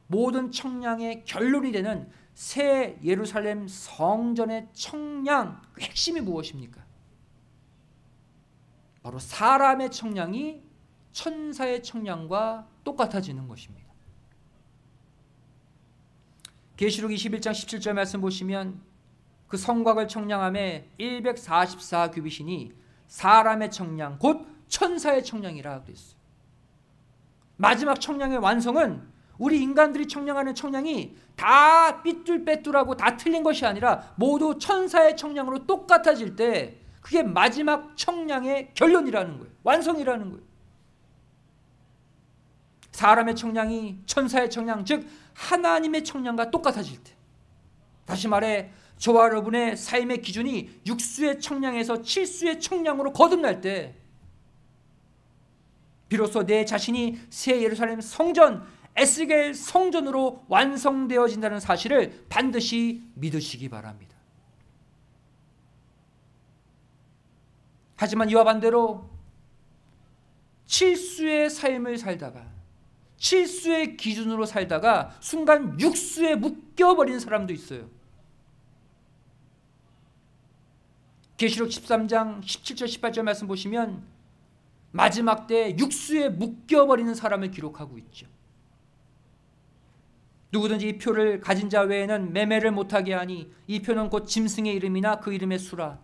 모든 청량의 결론이 되는 새 예루살렘 성전의 청량, 그 핵심이 무엇입니까? 바로 사람의 청량이 천사의 청량과 똑같아지는 것입니다. 계시록 21장 17절 말씀 보시면 그 성곽을 청량함에 144규빗이니 사람의 청량 곧 천사의 청량이라 그랬어요. 마지막 청량의 완성은 우리 인간들이 청량하는 청량이 다 삐뚤빼뚤하고 다 틀린 것이 아니라 모두 천사의 청량으로 똑같아질 때 그게 마지막 청량의 결론이라는 거예요. 완성이라는 거예요. 사람의 청량이 천사의 청량, 즉 하나님의 청량과 똑같아질 때, 다시 말해 저와 여러분의 삶의 기준이 육수의 청량에서 칠수의 청량으로 거듭날 때 비로소 내 자신이 새 예루살렘 성전, 에스겔 성전으로 완성되어진다는 사실을 반드시 믿으시기 바랍니다. 하지만 이와 반대로 칠수의 삶을 살다가 칠수의 기준으로 살다가 순간 육수에 묶여버린 사람도 있어요. 계시록 13장 17절 18절 말씀 보시면 마지막 때 육수에 묶여버리는 사람을 기록하고 있죠. 누구든지 이 표를 가진 자 외에는 매매를 못하게 하니 이 표는 곧 짐승의 이름이나 그 이름의 수라.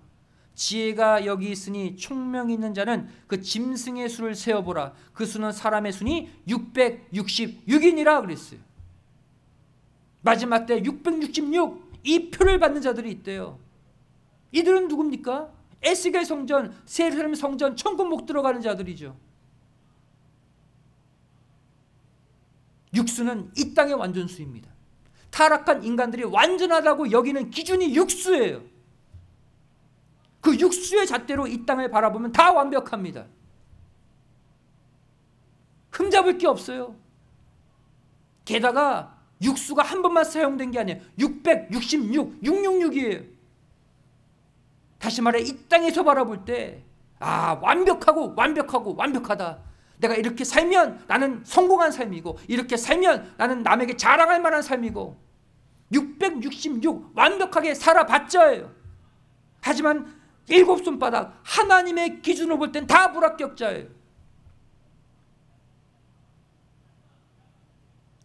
지혜가 여기 있으니 총명이 있는 자는 그 짐승의 수를 세어보라. 그 수는 사람의 수니 666이니라 그랬어요. 마지막 때 666, 이 표를 받는 자들이 있대요. 이들은 누굽니까? 에스겔 성전, 새 예루살렘 성전, 천국 못 들어가는 자들이죠. 육수는 이 땅의 완전수입니다. 타락한 인간들이 완전하다고 여기는 기준이 육수예요. 그 육수의 잣대로 이 땅을 바라보면 다 완벽합니다. 흠잡을 게 없어요. 게다가 육수가 한 번만 사용된 게 아니에요. 666, 666이에요. 다시 말해 이 땅에서 바라볼 때 완벽하다. 내가 이렇게 살면 나는 성공한 삶이고 이렇게 살면 나는 남에게 자랑할 만한 삶이고 666 완벽하게 살아봤자예요. 하지만 7손바닥 하나님의 기준으로 볼 땐 다 불합격자예요.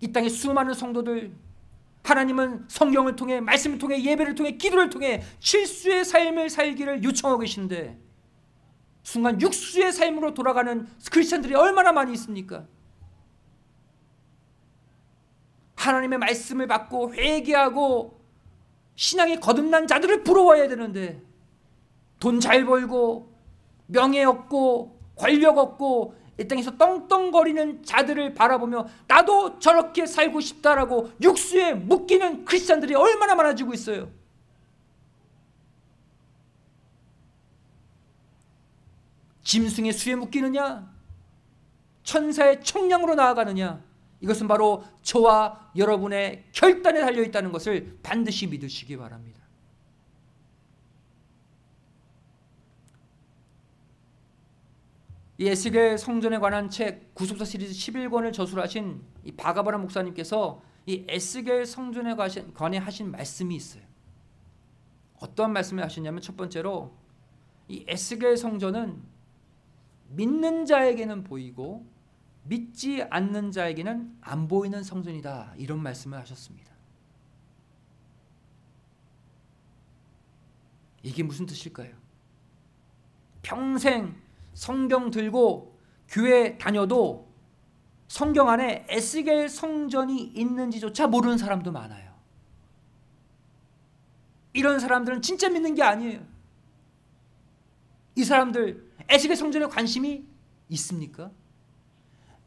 이 땅의 수많은 성도들, 하나님은 성경을 통해, 말씀을 통해, 예배를 통해, 기도를 통해 칠수의 삶을 살기를 요청하고 계신데 순간 육수의 삶으로 돌아가는 크리스천들이 얼마나 많이 있습니까? 하나님의 말씀을 받고 회개하고 신앙이 거듭난 자들을 부러워해야 되는데 돈 잘 벌고 명예 얻고 권력 얻고 이 땅에서 떵떵거리는 자들을 바라보며 나도 저렇게 살고 싶다라고 육수에 묶이는 크리스찬들이 얼마나 많아지고 있어요. 짐승의 수에 묶이느냐? 천사의 청량으로 나아가느냐? 이것은 바로 저와 여러분의 결단에 달려있다는 것을 반드시 믿으시기 바랍니다. 이 에스겔 성전에 관한 책 구속사 시리즈 11권을 저술하신 이 바가바라 목사님께서 이 에스겔 성전에 관해 하신 말씀이 있어요. 어떤 말씀을 하셨냐면, 첫 번째로 이 에스겔 성전은 믿는 자에게는 보이고 믿지 않는 자에게는 안 보이는 성전이다, 이런 말씀을 하셨습니다. 이게 무슨 뜻일까요? 평생 성경 들고 교회 다녀도 성경 안에 에스겔 성전이 있는지조차 모르는 사람도 많아요. 이런 사람들은 진짜 믿는 게 아니에요. 이 사람들 에스겔 성전에 관심이 있습니까?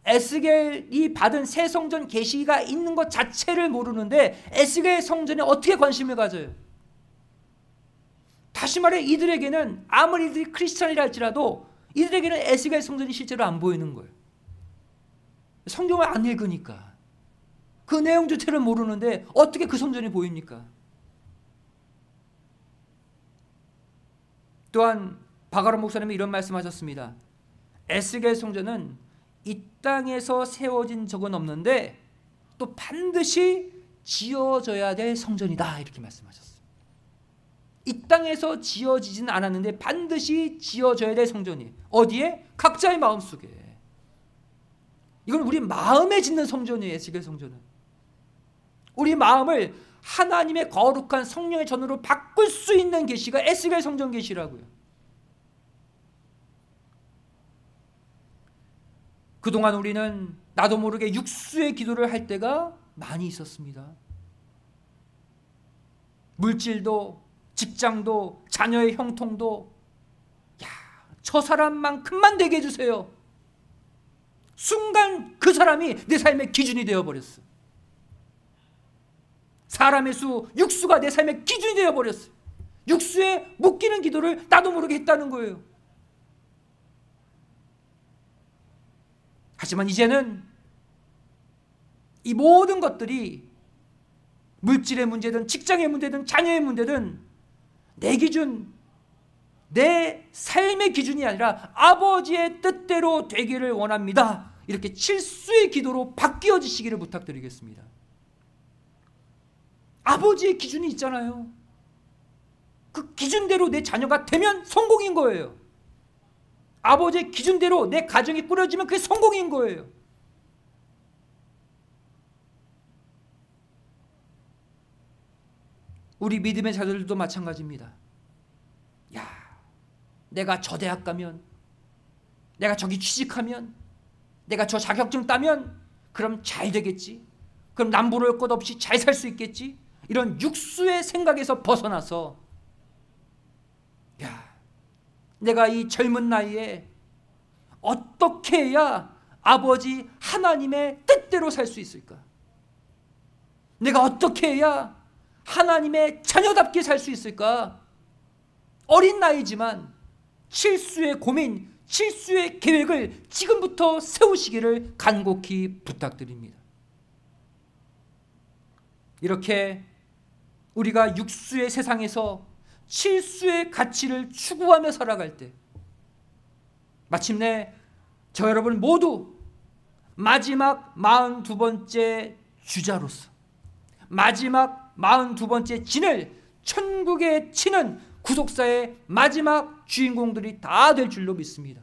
에스겔이 받은 새 성전 계시가 있는 것 자체를 모르는데 에스겔 성전에 어떻게 관심을 가져요? 다시 말해, 이들에게는 아무리 이들이 크리스찬이라 할지라도 이들에게는 에스겔 성전이 실제로 안 보이는 거예요. 성경을 안 읽으니까. 그 내용 자체를 모르는데 어떻게 그 성전이 보입니까? 또한 바가라 목사님이 이런 말씀하셨습니다. 에스겔 성전은 이 땅에서 세워진 적은 없는데 또 반드시 지어져야 될 성전이다, 이렇게 말씀하셨어요. 이 땅에서 지어지진 않았는데 반드시 지어져야 될 성전이 어디에? 각자의 마음속에. 이건 우리 마음에 짓는 성전이에요. 에스겔 성전은 우리 마음을 하나님의 거룩한 성령의 전으로 바꿀 수 있는 계시가 에스겔 성전 계시라고요. 그동안 우리는 나도 모르게 육수의 기도를 할 때가 많이 있었습니다. 물질도, 직장도, 자녀의 형통도, 저 사람만큼만 되게 해주세요. 순간 그 사람이 내 삶의 기준이 되어버렸어. 사람의 수, 육수가 내 삶의 기준이 되어버렸어. 육수에 묶이는 기도를 나도 모르게 했다는 거예요. 하지만 이제는 이 모든 것들이 물질의 문제든 직장의 문제든 자녀의 문제든 내 기준, 내 삶의 기준이 아니라 아버지의 뜻대로 되기를 원합니다. 이렇게 칠수의 기도로 바뀌어지시기를 부탁드리겠습니다. 아버지의 기준이 있잖아요. 그 기준대로 내 자녀가 되면 성공인 거예요. 아버지의 기준대로 내 가정이 꾸려지면 그게 성공인 거예요. 우리 믿음의 자들도 마찬가지입니다. 야, 내가 저 대학 가면, 내가 저기 취직하면, 내가 저 자격증 따면 그럼 잘 되겠지. 그럼 남부러울 것 없이 잘 살 수 있겠지. 이런 육수의 생각에서 벗어나서, 야, 내가 이 젊은 나이에 어떻게 해야 아버지 하나님의 뜻대로 살 수 있을까? 내가 어떻게 해야 하나님의 자녀답게 살 수 있을까? 어린 나이지만 칠수의 고민, 칠수의 계획을 지금부터 세우시기를 간곡히 부탁드립니다. 이렇게 우리가 육수의 세상에서 칠수의 가치를 추구하며 살아갈 때 마침내 저 여러분 모두 마지막 42번째 주자로서 마지막 42번째 진을 천국에 치는 구속사의 마지막 주인공들이 다 될 줄로 믿습니다.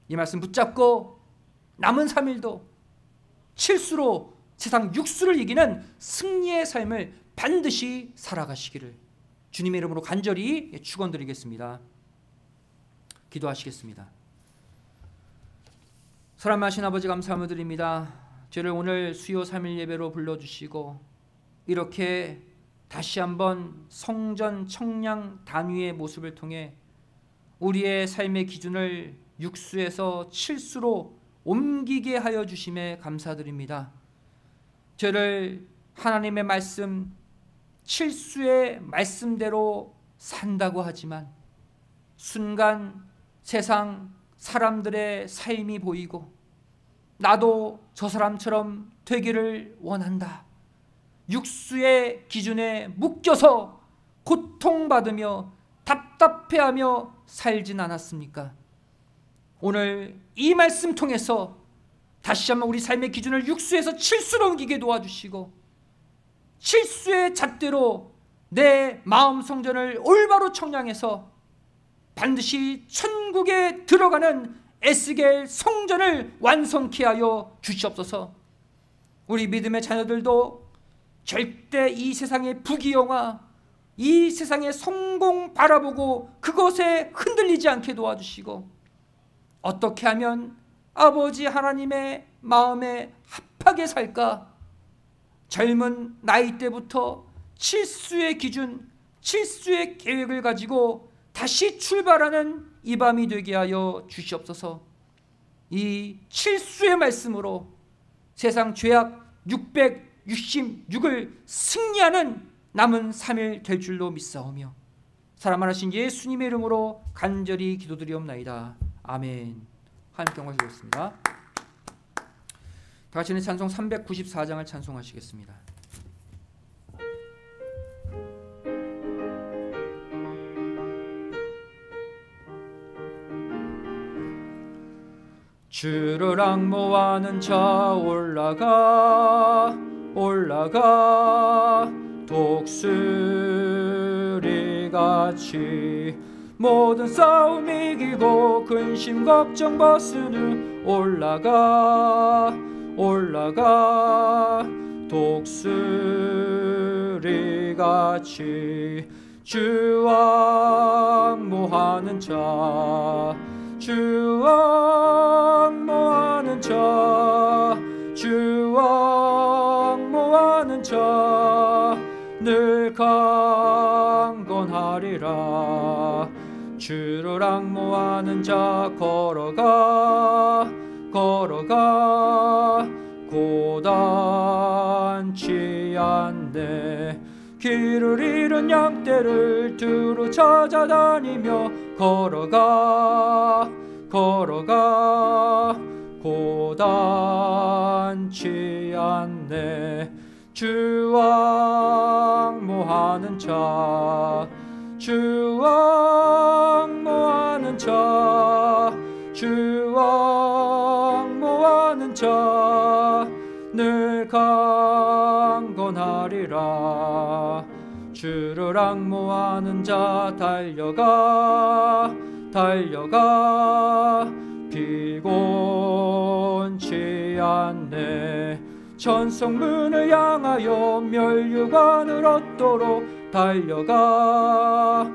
이 말씀 붙잡고 남은 3일도 칠수로 세상 육수를 이기는 승리의 삶을 반드시 살아가시기를 주님의 이름으로 간절히 축원드리겠습니다. 기도하시겠습니다. 사랑하신 아버지, 감사함을 드립니다. 저를 오늘 수요 3일 예배로 불러주시고 이렇게 다시 한번 성전 청량 단위의 모습을 통해 우리의 삶의 기준을 육수에서 칠수로 옮기게 하여 주심에 감사드립니다. 저를 하나님의 말씀, 칠수의 말씀대로 산다고 하지만 순간 세상 사람들의 삶이 보이고 나도 저 사람처럼 되기를 원한다. 육수의 기준에 묶여서 고통받으며 답답해하며 살진 않았습니까? 오늘 이 말씀 통해서 다시 한번 우리 삶의 기준을 육수에서 칠수로 옮기게 도와주시고 칠수의 잣대로 내 마음 성전을 올바로 청량해서 반드시 천국에 들어가는 에스겔 성전을 완성케 하여 주시옵소서. 우리 믿음의 자녀들도 절대 이 세상의 부귀영화, 이 세상의 성공 바라보고 그것에 흔들리지 않게 도와주시고 어떻게 하면 아버지 하나님의 마음에 합하게 살까? 젊은 나이 때부터 칠수의 기준, 칠수의 계획을 가지고 다시 출발하는 이 밤이 되게 하여 주시옵소서. 이 칠수의 말씀으로 세상 죄악 666을 승리하는 남은 3일 될 줄로 믿사오며 사랑하신 예수님의 이름으로 간절히 기도드리옵나이다. 아멘. 하나님께 영광을 드리겠습니다. 다같이 찬송 394장을 찬송하시겠습니다. 주를 앙모하는 자 올라가 독수리같이 모든 싸움 이기고 근심 걱정 벗은 후 올라가 독수리같이 주 앙모하는 자 주 앙모하는 자 주 앙모하는 자 늘 강건하리라. 주를 앙모하는 자 걸어가 고단치 않네. 길을 잃은 양떼를 두루 찾아다니며 걸어가 고단치 않네. 주 앙모하는 자 주 앙모하는 자 주 앙모하는 자 늘 강건하리라. 주를 앙모하는 자 달려가 피곤치 않네. 천성문을 향하여 멸류관을 얻도록 달려가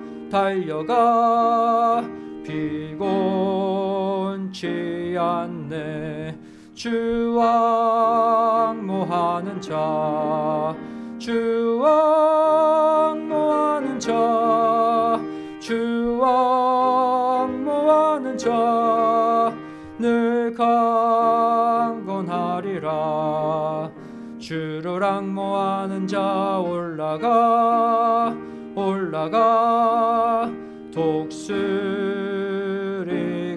피곤치 않네. 주 앙모하는 자 주 앙모하는 자 주 앙모하는 자 늘 강건하리라. 주를 앙모하는 자 올라가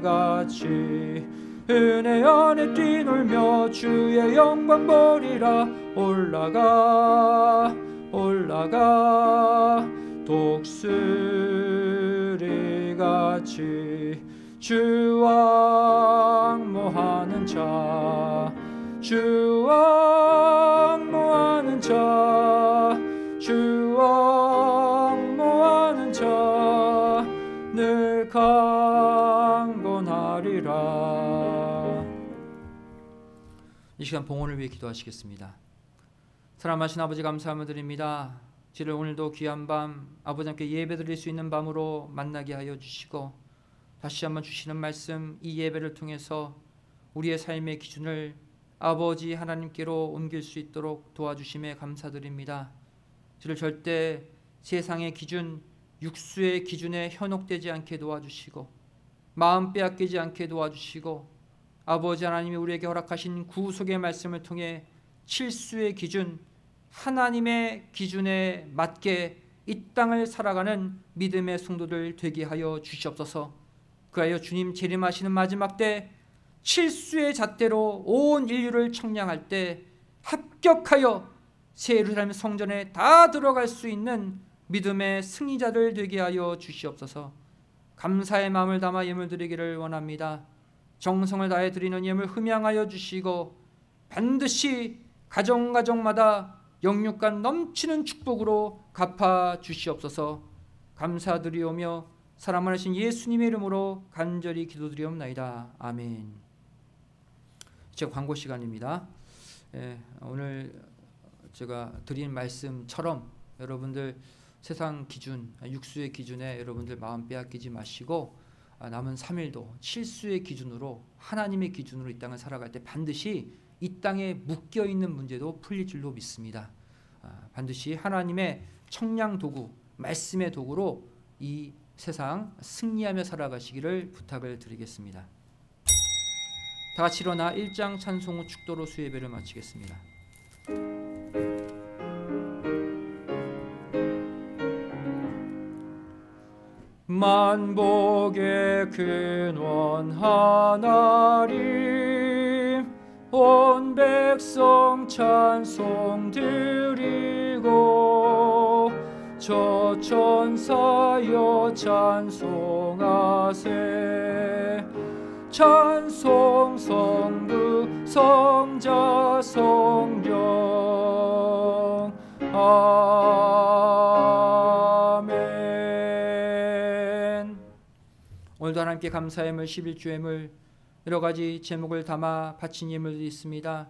독수리같이 은혜 안에 뛰놀며 주의 영광 보리라. 올라가 독수리같이 주 앙모하는 자 주 앙모하는 자 주 앙모하는 자 늘 강건하리라. 이 시간 봉헌을 위해 기도하시겠습니다. 사랑하신 아버지 감사함을 드립니다. 주를 오늘도 귀한 밤 아버지 함께 예배드릴 수 있는 밤으로 만나게 하여 주시고 다시 한번 주시는 말씀 이 예배를 통해서 우리의 삶의 기준을 아버지 하나님께로 옮길 수 있도록 도와주심에 감사드립니다. 주를 절대 세상의 기준, 육수의 기준에 현혹되지 않게 도와주시고 마음 빼앗기지 않게 도와주시고 아버지 하나님이 우리에게 허락하신 구속의 말씀을 통해 칠수의 기준, 하나님의 기준에 맞게 이 땅을 살아가는 믿음의 성도들 되게 하여 주시옵소서. 그하여 주님 재림하시는 마지막 때 칠수의 잣대로 온 인류를 청량할 때 합격하여 새 예루살렘 성전에 다 들어갈 수 있는 믿음의 승리자들 되게 하여 주시옵소서. 감사의 마음을 담아 예물 드리기를 원합니다. 정성을 다해 드리는 예물 흠양하여 주시고 반드시 가정마다 영육간 넘치는 축복으로 갚아 주시옵소서. 감사드리오며 사랑만 하신 예수님의 이름으로 간절히 기도드리옵나이다. 아멘. 이제 광고 시간입니다. 오늘 제가 드린 말씀처럼 여러분들 세상 기준, 육수의 기준에 여러분들 마음 빼앗기지 마시고 남은 3일도 칠수의 기준으로, 하나님의 기준으로 이 땅을 살아갈 때 반드시 이 땅에 묶여있는 문제도 풀릴 줄로 믿습니다. 반드시 하나님의 청량 도구, 말씀의 도구로 이 세상 승리하며 살아가시기를 부탁을 드리겠습니다. 다 같이 일어나 1장 찬송 후 축도로 수예배를 마치겠습니다. 만복의 근원 하나님, 온 백성 찬송 드리고 저 천사여 찬송하세. 찬송 성부 성자 성령 아멘. 오늘도 하나님께 감사의 예물 11주 예물 여러가지 제목을 담아 바친 예물들이 있습니다.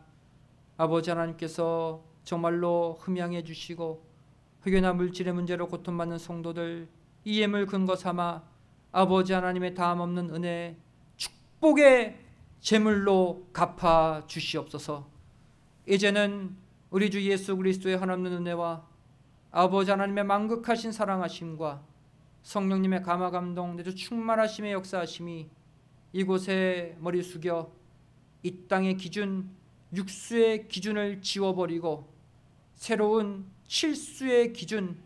아버지 하나님께서 정말로 흠양해 주시고 흑연한 물질의 문제로 고통받는 성도들 이 예물 근거 삼아 아버지 하나님의 다함없는 은혜 축복의 제물로 갚아 주시옵소서. 이제는 우리 주 예수 그리스도의 한없는 은혜와 아버지 하나님의 만극하신 사랑하심과 성령님의 감화 감동 내주 충만하심의 역사하심이 이곳에 머리 숙여 이 땅의 기준, 육수의 기준을 지워버리고 새로운 칠수의 기준,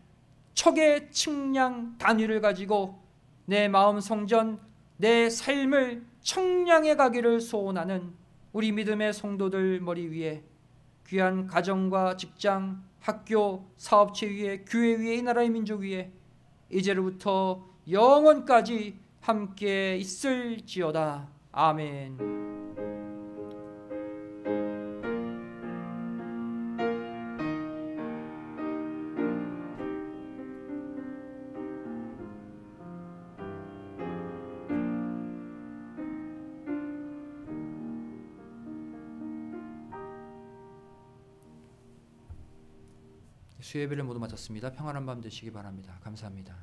척의 측량 단위를 가지고 내 마음 성전, 내 삶을 청량해 가기를 소원하는 우리 믿음의 성도들 머리 위에, 귀한 가정과 직장, 학교, 사업체 위에, 교회 위에, 이 나라의 민족 위에 이제로부터 영원까지 함께 있을지어다. 아멘. 수요예배를 모두 마쳤습니다. 평안한 밤 되시기 바랍니다. 감사합니다.